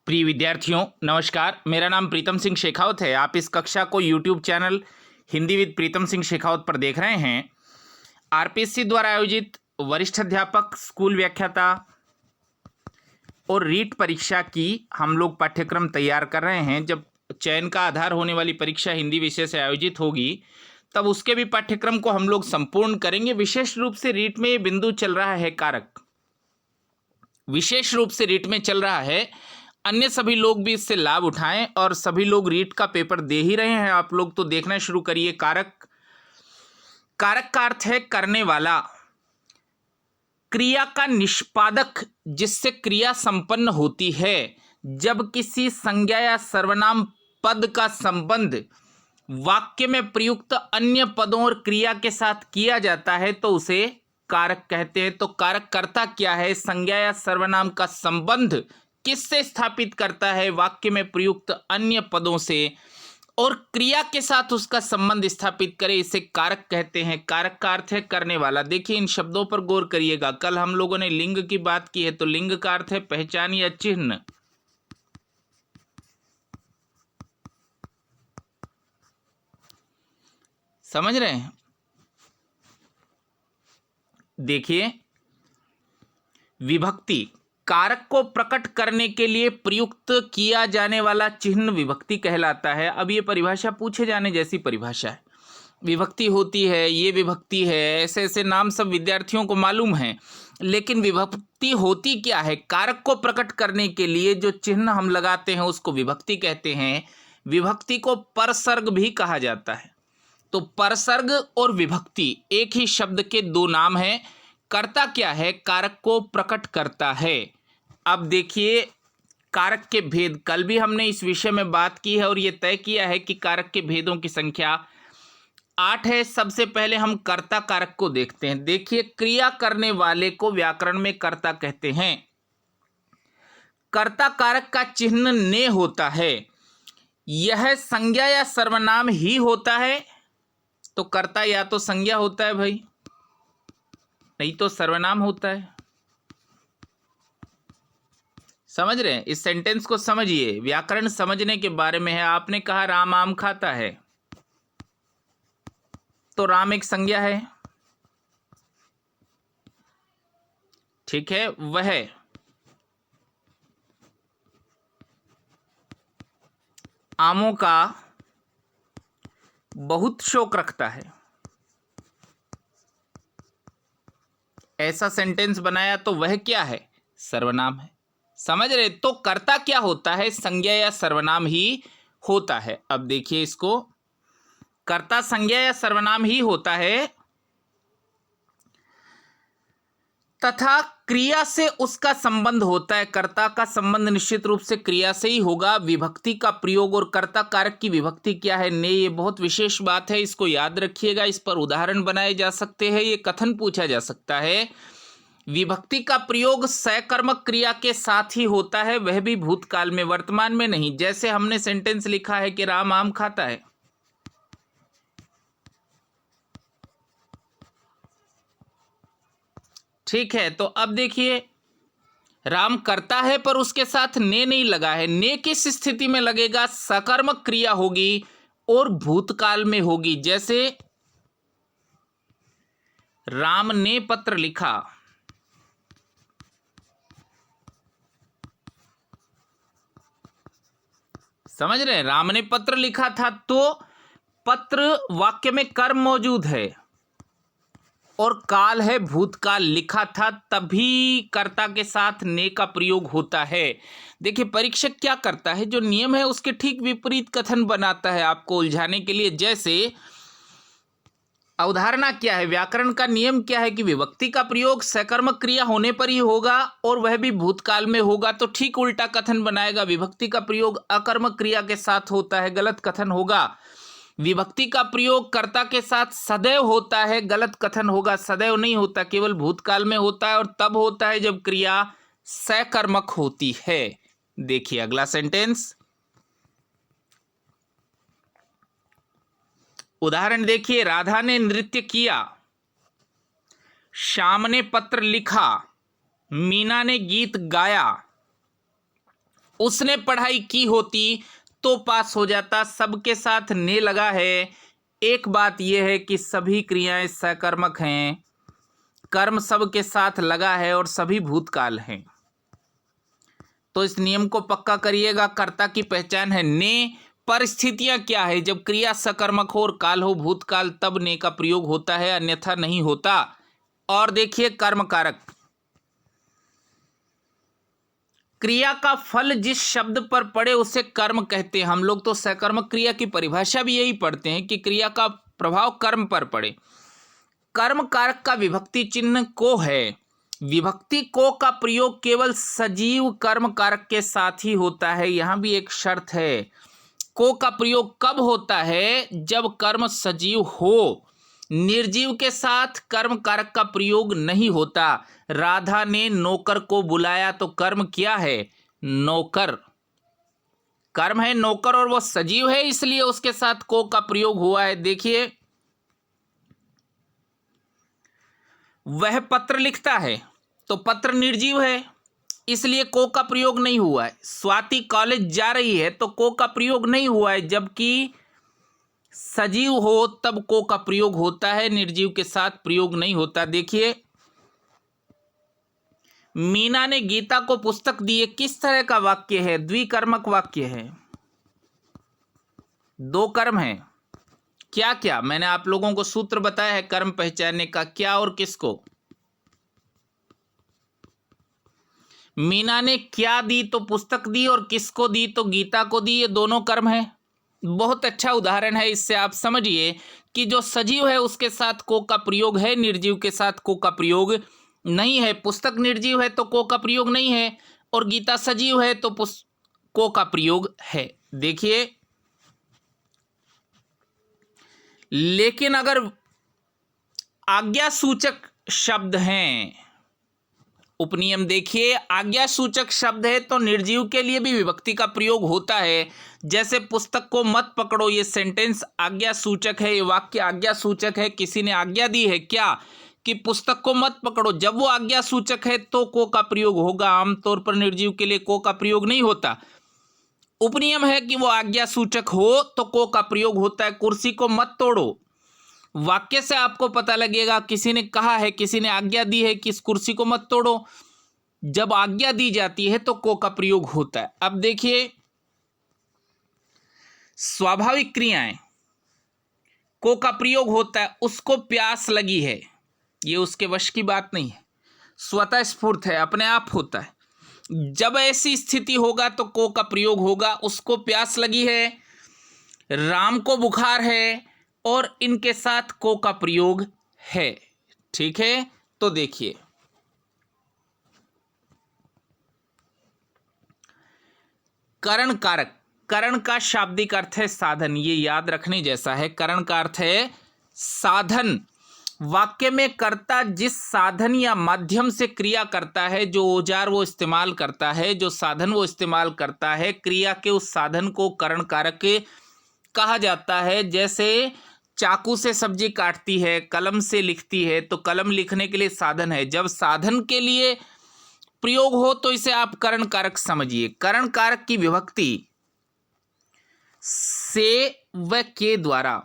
प्रिय विद्यार्थियों नमस्कार। मेरा नाम प्रीतम सिंह शेखावत है। आप इस कक्षा को YouTube channel Hindi with Pritam Singh Shekhawat पर देख रहे हैं। आरपीएससी द्वारा आयोजित वरिष्ठ अध्यापक, स्कूल व्याख्याता और रीट परीक्षा की हम लोग पाठ्यक्रम तैयार कर रहे हैं। जब चयन का आधार होने वाली परीक्षा हिंदी विषय से आयोजित होगी तब उसके भी पाठ्यक्रम को हम लोग संपूर्ण करेंगे। विशेष रूप से रीट में ये बिंदु चल रहा है, कारक विशेष रूप से रीट में चल रहा है। अन्य सभी लोग भी इससे लाभ उठाएं और सभी लोग रीट का पेपर दे ही रहे हैं। आप लोग तो देखना शुरू करिए। कारक का अर्थ है करने वाला, क्रिया का निष्पादक जिससे क्रिया संपन्न होती है। जब किसी संज्ञा या सर्वनाम पद का संबंध वाक्य में प्रयुक्त अन्य पदों और क्रिया के साथ किया जाता है तो उसे कारक कहते हैं। तो कारक करता क्या है? संज्ञा या सर्वनाम का संबंध किससे स्थापित करता है? वाक्य में प्रयुक्त अन्य पदों से, और क्रिया के साथ उसका संबंध स्थापित करे, इसे कारक कहते हैं। कारक का अर्थ है करने वाला। देखिए इन शब्दों पर गौर करिएगा। कल हम लोगों ने लिंग की बात की है, तो लिंग का अर्थ है पहचान या चिन्ह। समझ रहे हैं? देखिए विभक्ति, कारक को प्रकट करने के लिए प्रयुक्त किया जाने वाला चिन्ह विभक्ति कहलाता है। अब ये परिभाषा पूछे जाने जैसी परिभाषा है। विभक्ति होती है, ये विभक्ति है, ऐसे ऐसे नाम सब विद्यार्थियों को मालूम है, लेकिन विभक्ति होती क्या है? कारक को प्रकट करने के लिए जो चिन्ह हम लगाते हैं उसको विभक्ति कहते हैं। विभक्ति को परसर्ग भी कहा जाता है। तो परसर्ग और विभक्ति एक ही शब्द के दो नाम हैं। करता क्या है? कारक को प्रकट करता है। अब देखिए कारक के भेद, कल भी हमने इस विषय में बात की है और यह तय किया है कि कारक के भेदों की संख्या 8 है। सबसे पहले हम कर्ता कारक को देखते हैं। देखिए क्रिया करने वाले को व्याकरण में कर्ता कहते हैं। कर्ता कारक का चिन्ह ने होता है। यह संज्ञा या सर्वनाम ही होता है। तो कर्ता या तो संज्ञा होता है भाई, नहीं तो सर्वनाम होता है। समझ रहे हैं? इस सेंटेंस को समझिए, व्याकरण समझने के बारे में है। आपने कहा राम आम खाता है, तो राम एक संज्ञा है, ठीक है। वह आमों का बहुत शौक रखता है, ऐसा सेंटेंस बनाया तो वह क्या है? सर्वनाम है। समझ रहे? तो कर्ता क्या होता है? संज्ञा या सर्वनाम ही होता है। अब देखिए इसको, कर्ता संज्ञा या सर्वनाम ही होता है तथा क्रिया से उसका संबंध होता है। कर्ता का संबंध निश्चित रूप से क्रिया से ही होगा। विभक्ति का प्रयोग, और कर्ता कारक की विभक्ति क्या है? ने। ये बहुत विशेष बात है, इसको याद रखिएगा। इस पर उदाहरण बनाए जा सकते हैं, ये कथन पूछा जा सकता है। विभक्ति का प्रयोग सकर्मक क्रिया के साथ ही होता है, वह भी भूतकाल में, वर्तमान में नहीं। जैसे हमने सेंटेंस लिखा है कि राम आम खाता है, ठीक है। तो अब देखिए राम करता है पर उसके साथ ने नहीं लगा है। ने किस स्थिति में लगेगा? सकर्मक क्रिया होगी और भूतकाल में होगी। जैसे राम ने पत्र लिखा, समझ रहे हैं? राम ने पत्र लिखा था, तो पत्र वाक्य में कर्म मौजूद है और काल है भूतकाल, लिखा था, तभी कर्ता के साथ ने का प्रयोग होता है। देखिए परीक्षक क्या करता है, जो नियम है उसके ठीक विपरीत कथन बनाता है आपको उलझाने के लिए। जैसे अवधारणा क्या है, व्याकरण का नियम क्या है कि विभक्ति का प्रयोग सकर्मक क्रिया होने पर ही होगा और वह भी भूतकाल में होगा। तो ठीक उल्टा कथन बनाएगा, विभक्ति का प्रयोग अकर्मक क्रिया के साथ होता है, गलत कथन होगा। विभक्ति का प्रयोग कर्ता के साथ सदैव होता है, गलत कथन होगा। सदैव नहीं होता, केवल भूतकाल में होता है, और तब होता है जब क्रिया सकर्मक होती है। देखिए अगला सेंटेंस, उदाहरण देखिए। राधा ने नृत्य किया, श्याम ने पत्र लिखा, मीना ने गीत गाया उसने पढ़ाई की होती तो पास हो जाता। सबके साथ ने लगा है। एक बात यह है कि सभी क्रियाएं सकर्मक हैं, कर्म सबके साथ लगा है और सभी भूतकाल हैं। तो इस नियम को पक्का करिएगा। कर्ता की पहचान है ने। परिस्थितियां क्या है? जब क्रिया सकर्मक हो और काल हो भूतकाल, तब ने का प्रयोग होता है, अन्यथा नहीं होता। और देखिए कर्म कारक, क्रिया का फल जिस शब्द पर पड़े उसे कर्म कहते हैं। हम लोग तो सकर्मक क्रिया की परिभाषा भी यही पढ़ते हैं कि क्रिया का प्रभाव कर्म पर पड़े। कर्म कारक का विभक्ति चिन्ह को है। विभक्ति को का प्रयोग केवल सजीव कर्म कारक के साथ ही होता है। यहां भी एक शर्त है। को का प्रयोग कब होता है? जब कर्म सजीव हो। निर्जीव के साथ कर्म कारक का प्रयोग नहीं होता। राधा ने नौकर को बुलाया तो कर्म क्या है? नौकर कर्म है नौकर, और वो सजीव है इसलिए उसके साथ को का प्रयोग हुआ है। देखिए वह पत्र लिखता है तो पत्र निर्जीव है इसलिए को का प्रयोग नहीं हुआ है। स्वाति कॉलेज जा रही है तो को का प्रयोग नहीं हुआ है, जबकि सजीव हो तब को का प्रयोग होता है, निर्जीव के साथ प्रयोग नहीं होता। देखिए मीना ने गीता को पुस्तक दी। है किस तरह का वाक्य है? द्विकर्मक वाक्य है, दो कर्म है। क्या क्या मैंने आप लोगों को सूत्र बताया है कर्म पहचानने का, क्या और किसको। मीना ने क्या दी तो पुस्तक दी, और किसको दी तो गीता को दी। ये दोनों कर्म है। बहुत अच्छा उदाहरण है। इससे आप समझिए कि जो सजीव है उसके साथ को का प्रयोग है, निर्जीव के साथ को का प्रयोग नहीं है। पुस्तक निर्जीव है तो को का प्रयोग नहीं है, और गीता सजीव है तो को का प्रयोग है। देखिए लेकिन अगर आज्ञा सूचक शब्द हैं, उपनियम देखिए, आज्ञा सूचक शब्द है तो निर्जीव के लिए भी विभक्ति का प्रयोग होता है। जैसे पुस्तक को मत पकड़ो, ये सेंटेंस आज्ञा सूचक है, ये वाक्य आज्ञा सूचक है। किसी ने आज्ञा दी है क्या कि पुस्तक को मत पकड़ो, जब वो आज्ञा सूचक है तो को का प्रयोग होगा। आमतौर पर निर्जीव के लिए को का प्रयोग नहीं होता। उपनियम है कि वो आज्ञा सूचक हो तो को का प्रयोग होता है। कुर्सी को मत तोड़ो, वाक्य से आपको पता लगेगा किसी ने कहा है, किसी ने आज्ञा दी है कि इस कुर्सी को मत तोड़ो। जब आज्ञा दी जाती है तो को का प्रयोग होता है। अब देखिए स्वाभाविक क्रियाएं, को का प्रयोग होता है। उसको प्यास लगी है, ये उसके वश की बात नहीं है, स्वतः स्फूर्त है, अपने आप होता है। जब ऐसी स्थिति होगा तो को का प्रयोग होगा। उसको प्यास लगी है, राम को बुखार है, और इनके साथ को का प्रयोग है। ठीक है, तो देखिए करण कारक, करण का शाब्दिक अर्थ है साधन। ये याद रखने जैसा है। करण का अर्थ है साधन। वाक्य में कर्ता जिस साधन या माध्यम से क्रिया करता है, जो औजार वो इस्तेमाल करता है, जो साधन वो इस्तेमाल करता है, क्रिया के उस साधन को करण कारक कहा जाता है। जैसे चाकू से सब्जी काटती है, कलम से लिखती है, तो कलम लिखने के लिए साधन है। जब साधन के लिए प्रयोग हो तो इसे आप करण कारक समझिए। करण कारक की विभक्ति से व के द्वारा,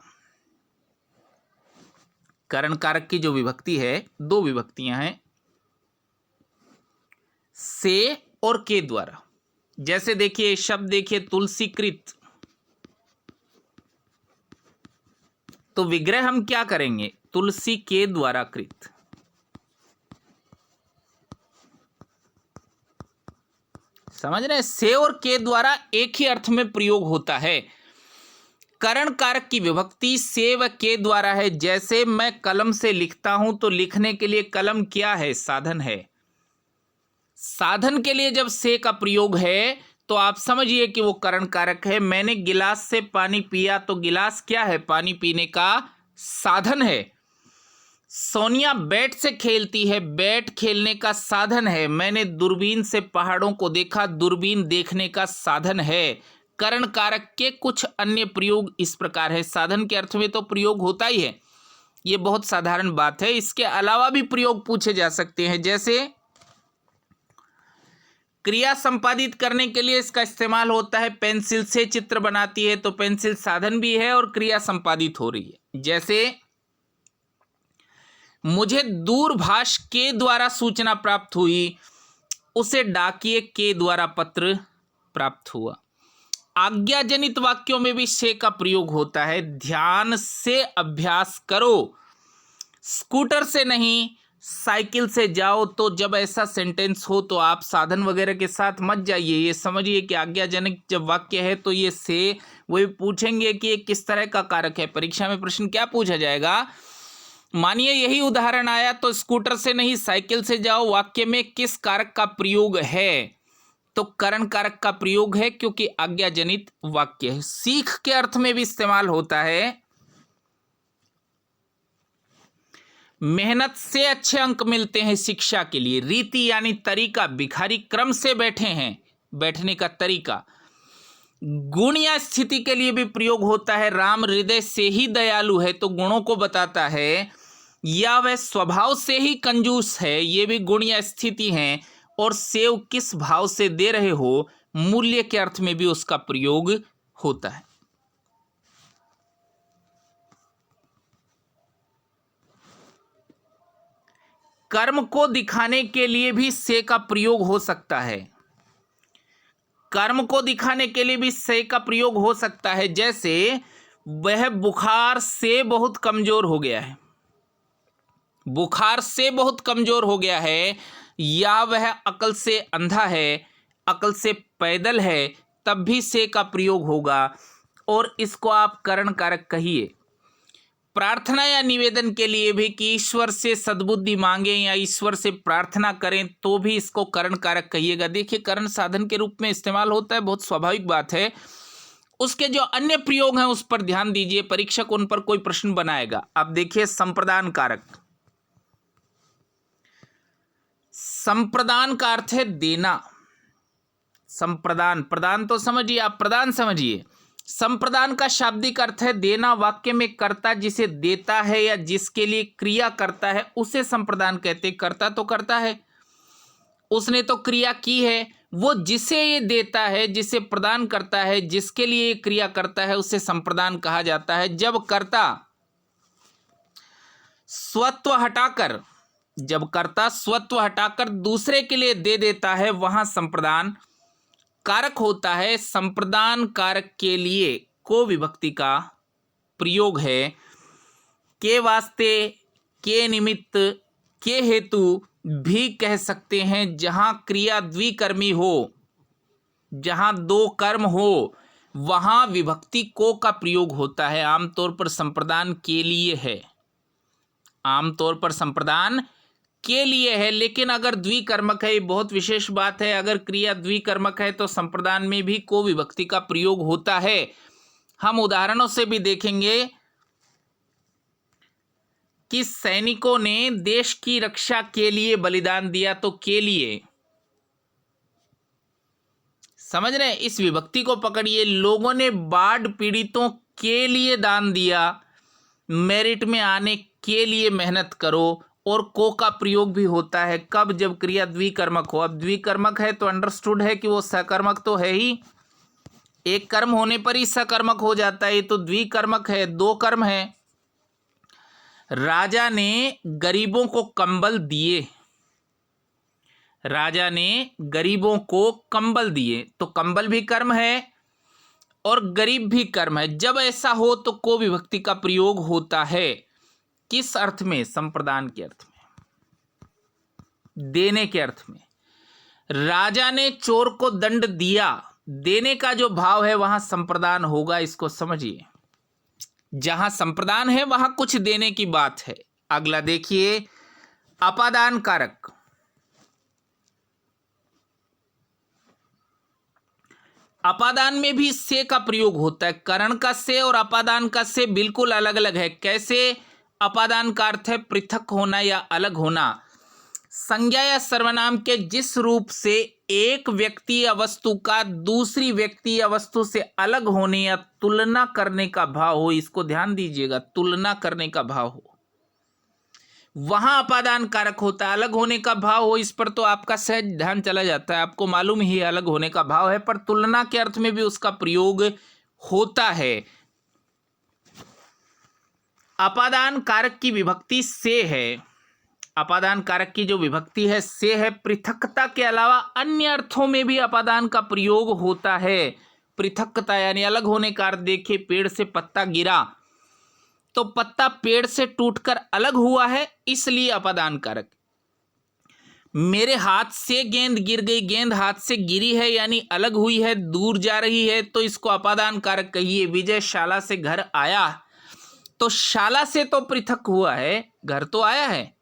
करण कारक की जो विभक्ति है, दो विभक्तियां हैं, से और के द्वारा। जैसे देखिए शब्द देखिए तुलसीकृत, तो विग्रह हम क्या करेंगे? तुलसी के द्वारा कृत। समझ रहे हैं? से और के द्वारा एक ही अर्थ में प्रयोग होता है। करण कारक की विभक्ति से व के द्वारा है। जैसे मैं कलम से लिखता हूं तो लिखने के लिए कलम क्या है? साधन है। साधन के लिए जब से का प्रयोग है तो आप समझिए कि वो करण कारक है। मैंने गिलास से पानी पिया तो गिलास क्या है? पानी पीने का साधन है। सोनिया बैट से खेलती है, बैट खेलने का साधन है। मैंने दूरबीन से पहाड़ों को देखा, दूरबीन देखने का साधन है। करण कारक के कुछ अन्य प्रयोग इस प्रकार है। साधन के अर्थ में तो प्रयोग होता ही है, ये बहुत साधारण बात है। इसके अलावा भी प्रयोग पूछे जा सकते हैं। जैसे क्रिया संपादित करने के लिए इसका इस्तेमाल होता है। पेंसिल से चित्र बनाती है तो पेंसिल साधन भी है और क्रिया संपादित हो रही है। जैसे मुझे दूरभाष के द्वारा सूचना प्राप्त हुई, उसे डाकिये के द्वारा पत्र प्राप्त हुआ। आज्ञाजनित वाक्यों में भी से का प्रयोग होता है। ध्यान से अभ्यास करो, स्कूटर से नहीं साइकिल से जाओ। तो जब ऐसा सेंटेंस हो तो आप साधन वगैरह के साथ मत जाइए, ये समझिए कि आज्ञाजनक जब वाक्य है तो ये से, वो पूछेंगे कि ये किस तरह का कारक है। परीक्षा में प्रश्न क्या पूछा जाएगा, मानिए यही उदाहरण आया तो स्कूटर से नहीं साइकिल से जाओ वाक्य में किस कारक का प्रयोग है, तो करण कारक का प्रयोग है, क्योंकि आज्ञाजनित वाक्य है। सीख के अर्थ में भी इस्तेमाल होता है। मेहनत से अच्छे अंक मिलते हैं शिक्षा के लिए। रीति यानी तरीका, भिखारी क्रम से बैठे हैं, बैठने का तरीका। गुण या स्थिति के लिए भी प्रयोग होता है। राम हृदय से ही दयालु है तो गुणों को बताता है, या वह स्वभाव से ही कंजूस है, ये भी गुण या स्थिति है। और सेव किस भाव से दे रहे हो, मूल्य के अर्थ में भी उसका प्रयोग होता है। कर्म को दिखाने के लिए भी से का प्रयोग हो सकता है। कर्म को दिखाने के लिए भी से का प्रयोग हो सकता है। जैसे वह बुखार से बहुत कमजोर हो गया है, बुखार से बहुत कमजोर हो गया है, या वह अकल से अंधा है, अकल से पैदल है, तब भी से का प्रयोग होगा और इसको आप करण कारक कहिए। प्रार्थना या निवेदन के लिए भी कि ईश्वर से सद्बुद्धि मांगे या ईश्वर से प्रार्थना करें तो भी इसको करण कारक कहिएगा। देखिए करण साधन के रूप में इस्तेमाल होता है, बहुत स्वाभाविक बात है। उसके जो अन्य प्रयोग हैं उस पर ध्यान दीजिए, परीक्षक उन पर कोई प्रश्न बनाएगा। अब देखिए संप्रदान कारक। संप्रदान का अर्थ है देना। संप्रदान, प्रदान तो समझिए आप, प्रदान समझिए। संप्रदान का शाब्दिक अर्थ है देना। वाक्य में कर्ता जिसे देता है या जिसके लिए क्रिया करता है उसे संप्रदान कहते। कर्ता तो करता है, उसने तो क्रिया की है, वो जिसे ये देता है, जिसे प्रदान करता है, जिसके लिए ये क्रिया करता है उसे संप्रदान कहा जाता है। जब कर्ता स्वत्व हटाकर, जब कर्ता स्वत्व हटाकर दूसरे के लिए दे देता है वहां संप्रदान कारक होता है। संप्रदान कारक के लिए को विभक्ति का प्रयोग है। के वास्ते, के निमित्त, के हेतु भी कह सकते हैं। जहां क्रिया द्विकर्मी हो, जहां दो कर्म हो, वहां विभक्ति को का प्रयोग होता है। आमतौर पर संप्रदान के लिए है, आमतौर पर संप्रदान के लिए है। लेकिन अगर द्विकर्मक है, ये बहुत विशेष बात है, अगर क्रिया द्विकर्मक है तो संप्रदान में भी को विभक्ति का प्रयोग होता है। हम उदाहरणों से भी देखेंगे कि सैनिकों ने देश की रक्षा के लिए बलिदान दिया, तो के लिए, समझ रहे हैं, इस विभक्ति को पकड़िए। लोगों ने बाढ़ पीड़ितों के लिए दान दिया, मेरिट में आने के लिए मेहनत करो। और को का प्रयोग भी होता है कब, जब क्रिया द्विकर्मक हो। अब द्विकर्मक है तो अंडरस्टूड है कि वो सकर्मक तो है ही, एक कर्म होने पर ही सकर्मक हो जाता है। तो द्विकर्मक है, दो कर्म है। राजा ने गरीबों को कंबल दिए, राजा ने गरीबों को कंबल दिए, तो कंबल भी कर्म है और गरीब भी कर्म है। जब ऐसा हो तो को विभक्ति का प्रयोग होता है। किस अर्थ में? संप्रदान के अर्थ में, देने के अर्थ में। राजा ने चोर को दंड दिया, देने का जो भाव है वहां संप्रदान होगा, इसको समझिए। जहां संप्रदान है वहां कुछ देने की बात है। अगला देखिए अपादान कारक। अपादान में भी से का प्रयोग होता है। करण का से और अपादान का से बिल्कुल अलग अलग है। कैसे? अपादान का अर्थ है पृथक होना या अलग होना। संज्ञा या सर्वनाम के जिस रूप से एक व्यक्ति या वस्तु का दूसरी व्यक्ति या वस्तु से अलग होने या तुलना करने का भाव हो, इसको ध्यान दीजिएगा, तुलना करने का भाव हो, वहां अपादान कारक होता है। अलग होने का भाव हो, इस पर तो आपका सहज ध्यान चला जाता है, आपको मालूम ही अलग होने का भाव है, पर तुलना के अर्थ में भी उसका प्रयोग होता है। अपादान कारक की विभक्ति से है। अपादान कारक की जो विभक्ति है से है। पृथकता के अलावा अन्य अर्थों में भी अपादान का प्रयोग होता है। पृथकता यानी अलग होने का अर्थ देखिए, पेड़ से पत्ता गिरा तो पत्ता पेड़ से टूटकर अलग हुआ है, इसलिए अपादान कारक। मेरे हाथ से गेंद गिर गई, गेंद हाथ से गिरी है यानी अलग हुई है, दूर जा रही है, तो इसको अपादान कारक कहिए। विजय शाला से घर आया, तो शाला से तो पृथक हुआ है, घर तो आया है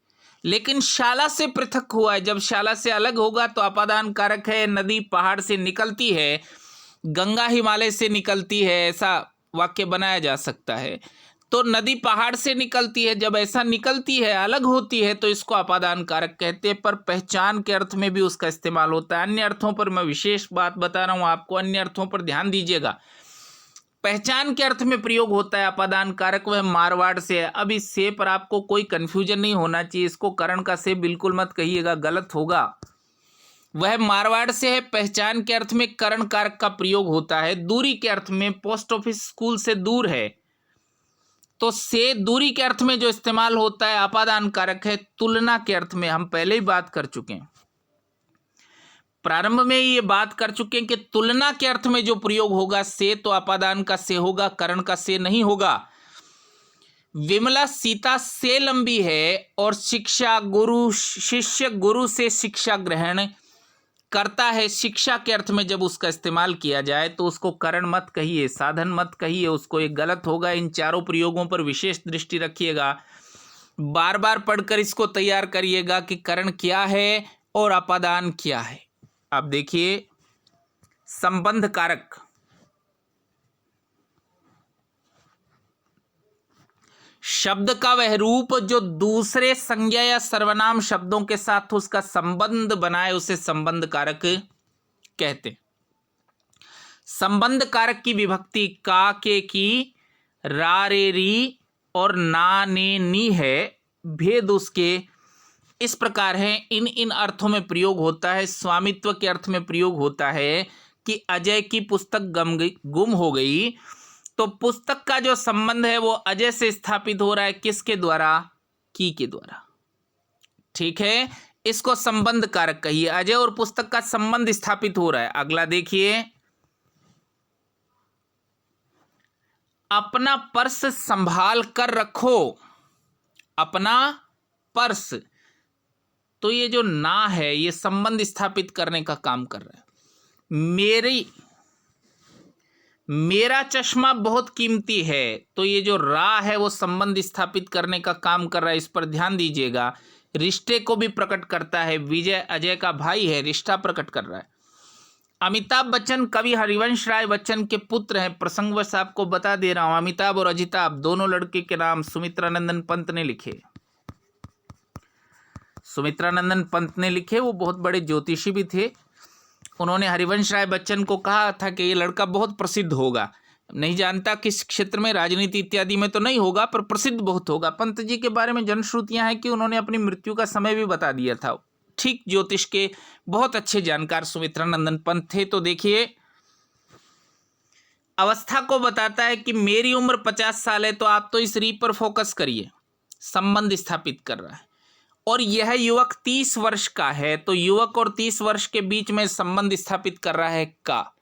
लेकिन शाला से पृथक हुआ है। जब शाला से अलग होगा तो अपादान कारक है। नदी पहाड़ से निकलती है, गंगा हिमालय से निकलती है, ऐसा वाक्य बनाया जा सकता है। तो नदी पहाड़ से निकलती है, जब ऐसा निकलती है, अलग होती है, तो इसको अपादान कारक कहते हैं। पर पहचान के अर्थ में भी उसका इस्तेमाल होता है। अन्य अर्थों पर मैं विशेष बात बता रहा हूं आपको, अन्य अर्थों पर ध्यान दीजिएगा। पहचान के अर्थ में प्रयोग होता है अपादान कारक, वह मारवाड़ से है। अब इस से पर आपको कोई कंफ्यूजन नहीं होना चाहिए, इसको करण का से बिल्कुल मत कहिएगा, गलत होगा। वह मारवाड़ से है, पहचान के अर्थ में करण कारक का प्रयोग होता है। दूरी के अर्थ में पोस्ट ऑफिस स्कूल से दूर है, तो से दूरी के अर्थ में जो इस्तेमाल होता है अपादान कारक है। तुलना के अर्थ में हम पहले ही बात कर चुके हैं, प्रारंभ में ये बात कर चुके हैं कि तुलना के अर्थ में जो प्रयोग होगा से, तो अपादान का से होगा, करण का से नहीं होगा। विमला सीता से लंबी है और शिक्षा गुरु, शिष्य गुरु से शिक्षा ग्रहण करता है। शिक्षा के अर्थ में जब उसका इस्तेमाल किया जाए तो उसको करण मत कहिए, साधन मत कहिए, उसको एक गलत होगा। इन चारों प्रयोगों पर विशेष दृष्टि रखिएगा, बार बार पढ़कर इसको तैयार करिएगा कि करण क्या है और अपादान क्या है। अब देखिए संबंध कारक। शब्द का वह रूप जो दूसरे संज्ञा या सर्वनाम शब्दों के साथ उसका संबंध बनाए उसे संबंध कारक कहते हैं। संबंध कारक की विभक्ति का, के, की, रा, रे, री और ना, ने, नी है। भेद उसके इस प्रकार है। इन अर्थों में प्रयोग होता है। स्वामित्व के अर्थ में प्रयोग होता है कि अजय की पुस्तक गुम हो गई, तो पुस्तक का जो संबंध है वो अजय से स्थापित हो रहा है, किसके द्वारा? की के द्वारा। ठीक है, इसको संबंध कारक कहिए। अजय और पुस्तक का संबंध स्थापित हो रहा है। अगला देखिए, अपना पर्स संभाल कर रखो। अपना पर्स, तो ये जो ना है ये संबंध स्थापित करने का काम कर रहा है। मेरा चश्मा बहुत कीमती है, तो ये जो रा है वो संबंध स्थापित करने का काम कर रहा है, इस पर ध्यान दीजिएगा। रिश्ते को भी प्रकट करता है। विजय अजय का भाई है, रिश्ता प्रकट कर रहा है। अमिताभ बच्चन कवि हरिवंश राय बच्चन के पुत्र हैं। प्रसंगवश आपको बता दे रहा हूं, अमिताभ और अजिताभ दोनों लड़के के नाम सुमित्रानंदन पंत ने लिखे। सुमित्रानंदन पंत ने लिखे, वो बहुत बड़े ज्योतिषी भी थे। उन्होंने हरिवंश राय बच्चन को कहा था कि ये लड़का बहुत प्रसिद्ध होगा, नहीं जानता किस क्षेत्र में, राजनीति इत्यादि में तो नहीं होगा पर प्रसिद्ध बहुत होगा। पंत जी के बारे में जनश्रुतियां हैं कि उन्होंने अपनी मृत्यु का समय भी बता दिया था। ठीक ज्योतिष के बहुत अच्छे जानकार सुमित्रानंदन पंत थे। तो देखिए, अवस्था को बताता है कि मेरी उम्र 50 साल है, तो आप तो इस री पर फोकस करिए, संबंध स्थापित कर रहा है। और यह युवक 30 वर्ष का है, तो युवक और 30 वर्ष के बीच में संबंध स्थापित कर रहा है का।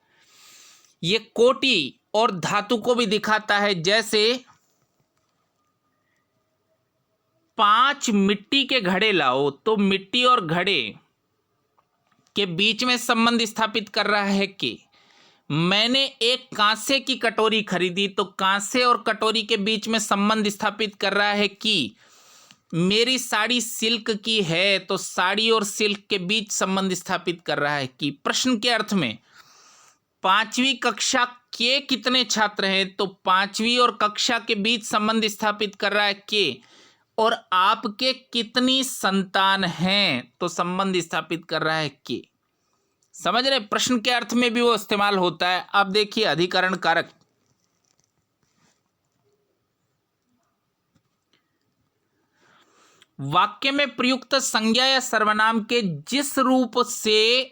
ये कोटि और धातु को भी दिखाता है। जैसे 5 मिट्टी के घड़े लाओ, तो मिट्टी और घड़े के बीच में संबंध स्थापित कर रहा है कि। मैंने एक कांसे की कटोरी खरीदी, तो कांसे और कटोरी के बीच में संबंध स्थापित कर रहा है कि। मेरी साड़ी सिल्क की है, तो साड़ी और सिल्क के बीच संबंध स्थापित कर रहा है कि। प्रश्न के अर्थ में 5वीं कक्षा के कितने छात्र हैं, तो 5वीं और कक्षा के बीच संबंध स्थापित कर रहा है के। और आपके कितनी संतान हैं, तो संबंध स्थापित कर रहा है के। समझ रहे, प्रश्न के अर्थ में भी वो इस्तेमाल होता है। अब देखिए अधिकरण कारक। वाक्य में प्रयुक्त संज्ञा या सर्वनाम के जिस रूप से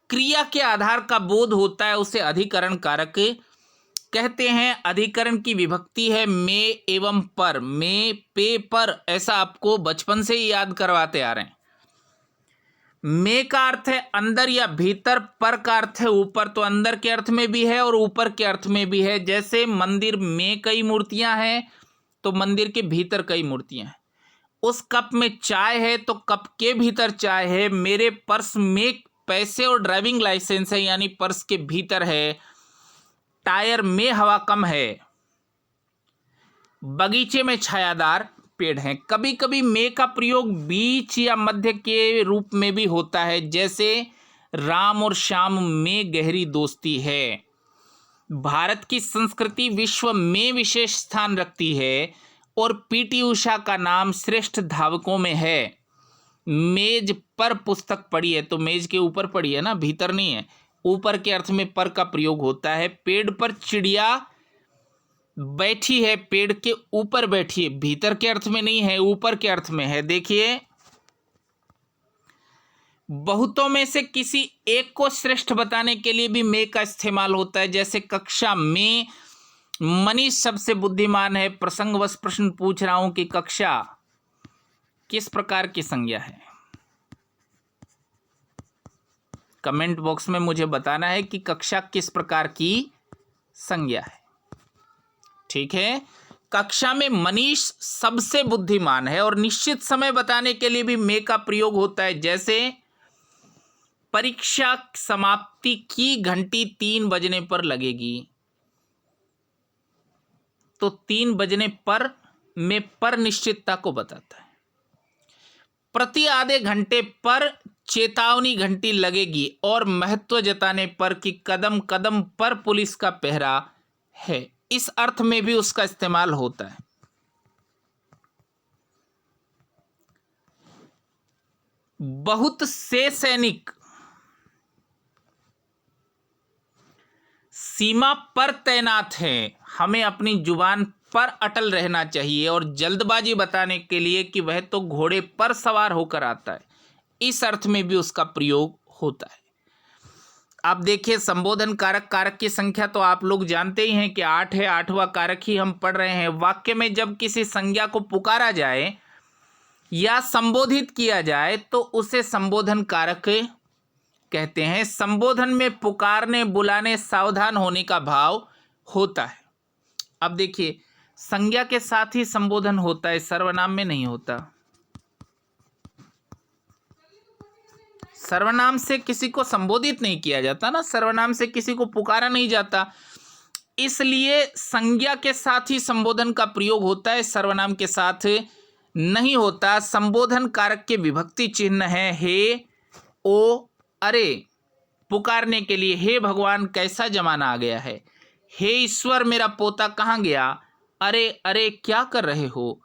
क्रिया के आधार का बोध होता है उसे अधिकरण कारक कहते हैं। अधिकरण की विभक्ति है में एवं पर, में, पे, पर, ऐसा आपको बचपन से ही याद करवाते आ रहे हैं। में का अर्थ है अंदर या भीतर, पर का अर्थ है ऊपर, तो अंदर के अर्थ में भी है और ऊपर के अर्थ में भी है। जैसे मंदिर में कई मूर्तियां हैं तो मंदिर के भीतर कई मूर्तियां हैं। उस कप में चाय है तो कप के भीतर चाय है। मेरे पर्स में पैसे और ड्राइविंग लाइसेंस है, यानी पर्स के भीतर है। टायर में हवा कम है। बगीचे में छायादार पेड़ हैं। कभी कभी में का प्रयोग बीच या मध्य के रूप में भी होता है, जैसे राम और श्याम में गहरी दोस्ती है। भारत की संस्कृति विश्व में विशेष स्थान रखती है और पीटी उषा का नाम श्रेष्ठ धावकों में है। मेज पर पुस्तक पड़ी है, तो मेज के ऊपर पड़ी है ना, भीतर नहीं है। ऊपर के अर्थ में पर का प्रयोग होता है। पेड़ पर चिड़िया बैठी है, पेड़ के ऊपर बैठी है, भीतर के अर्थ में नहीं है, ऊपर के अर्थ में है। देखिए, बहुतों में से किसी एक को श्रेष्ठ बताने के लिए भी में का इस्तेमाल होता है। जैसे कक्षा में मनीष सबसे बुद्धिमान है। प्रसंगवश प्रश्न पूछ रहा हूं कि कक्षा किस प्रकार की संज्ञा है। कमेंट बॉक्स में मुझे बताना है कि कक्षा किस प्रकार की संज्ञा है। ठीक है, कक्षा में मनीष सबसे बुद्धिमान है। और निश्चित समय बताने के लिए भी में का प्रयोग होता है। जैसे परीक्षा समाप्ति की घंटी 3 बजने पर लगेगी, तो 3 बजने पर में पर निश्चितता को बताता है। प्रति आधे घंटे पर चेतावनी घंटी लगेगी और महत्व जताने पर कि कदम कदम पर पुलिस का पहरा है, इस अर्थ में भी उसका इस्तेमाल होता है। बहुत से सैनिक सीमा पर तैनात हैं। हमें अपनी जुबान पर अटल रहना चाहिए और जल्दबाजी बताने के लिए कि वह तो घोड़े पर सवार होकर आता है, इस अर्थ में भी उसका प्रयोग होता है। अब देखिए, संबोधन कारक, कारक की संख्या तो आप लोग जानते ही हैं कि 8 है। 8वां कारक ही हम पढ़ रहे हैं। वाक्य में जब किसी संज्ञा को पुकारा जाए या संबोधित किया जाए तो उसे संबोधन कारक कहते हैं। संबोधन में पुकारने, बुलाने, सावधान होने का भाव होता है। अब देखिए, संज्ञा के साथ ही संबोधन होता है, सर्वनाम में नहीं होता। सर्वनाम से किसी को संबोधित नहीं किया जाता ना, सर्वनाम से किसी को पुकारा नहीं जाता, इसलिए संज्ञा के साथ ही संबोधन का प्रयोग होता है, सर्वनाम के साथ नहीं होता। संबोधन कारक के विभक्ति चिन्ह है हे, ओ, अरे। पुकारने के लिए हे भगवान कैसा जमाना आ गया है, हे ईश्वर मेरा पोता कहाँ गया, अरे अरे क्या कर रहे हो,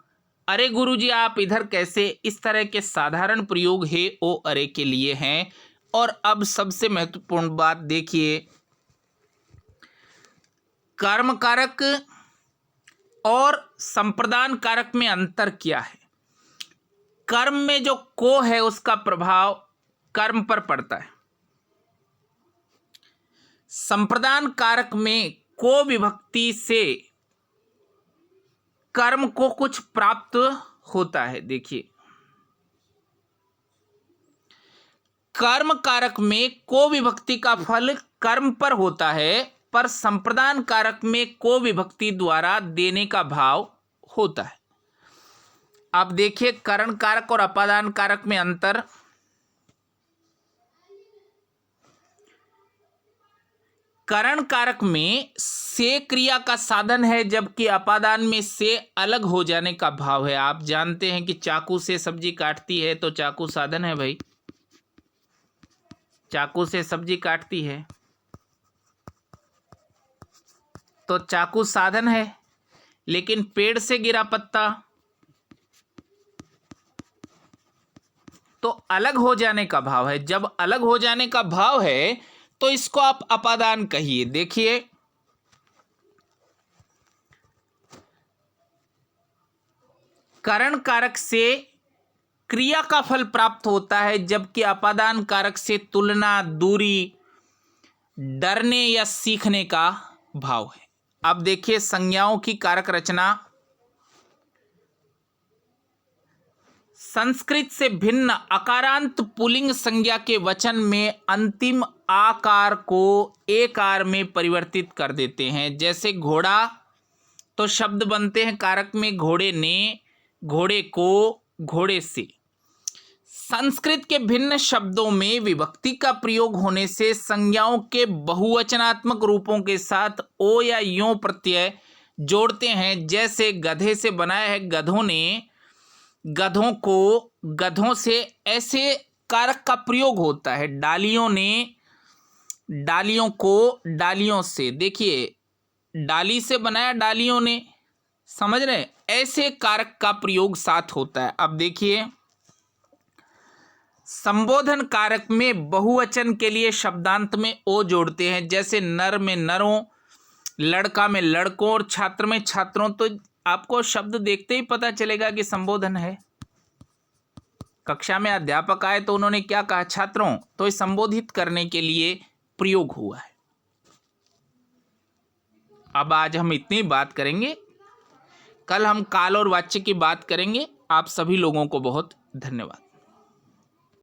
अरे गुरुजी आप इधर कैसे, इस तरह के साधारण प्रयोग हे, ओ, अरे के लिए हैं। और अब सबसे महत्वपूर्ण बात देखिए, कर्म कारक और संप्रदान कारक में अंतर क्या है। कर्म में जो को है उसका प्रभाव कर्म पर पड़ता है। संप्रदान कारक में को विभक्ति से कर्म को कुछ प्राप्त होता है। देखिए, कर्म कारक में को विभक्ति का फल कर्म पर होता है, पर संप्रदान कारक में को विभक्ति द्वारा देने का भाव होता है। अब देखिए, करण कारक और अपादान कारक में अंतर। करण कारक में से क्रिया का साधन है, जबकि अपादान में से अलग हो जाने का भाव है। आप जानते हैं कि चाकू से सब्जी काटती है तो चाकू साधन है भाई, चाकू से सब्जी काटती है तो चाकू साधन है, लेकिन पेड़ से गिरा पत्ता तो अलग हो जाने का भाव है। जब अलग हो जाने का भाव है तो इसको आप अपादान कहिए। देखिए, करण कारक से क्रिया का फल प्राप्त होता है, जबकि अपादान कारक से तुलना, दूरी, डरने या सीखने का भाव है। अब देखिए संज्ञाओं की कारक रचना। संस्कृत से भिन्न अकारांत पुल्लिंग संज्ञा के वचन में अंतिम आकार को एकार में परिवर्तित कर देते हैं। जैसे घोड़ा, तो शब्द बनते हैं कारक में घोड़े ने, घोड़े को, घोड़े से। संस्कृत के भिन्न शब्दों में विभक्ति का प्रयोग होने से संज्ञाओं के बहुवचनात्मक रूपों के साथ ओ या यों प्रत्यय जोड़ते हैं। जैसे गधे से बनाया है गधों ने, गधों को, गधों से, ऐसे कारक का प्रयोग होता है। डालियों ने, डालियों को, डालियों से। देखिए डाली से बनाया डालियों ने, समझ रहे, ऐसे कारक का प्रयोग साथ होता है। अब देखिए संबोधन कारक में बहुवचन के लिए शब्दांत में ओ जोड़ते हैं। जैसे नर में नरों, लड़का में लड़कों और छात्र में छात्रों। तो आपको शब्द देखते ही पता चलेगा कि संबोधन है। कक्षा में अध्यापक आए तो उन्होंने क्या कहा, छात्रों, तो इस संबोधित करने के लिए प्रयोग हुआ है। अब आज हम इतनी बात करेंगे, कल हम काल और वाच्य की बात करेंगे। आप सभी लोगों को बहुत धन्यवाद।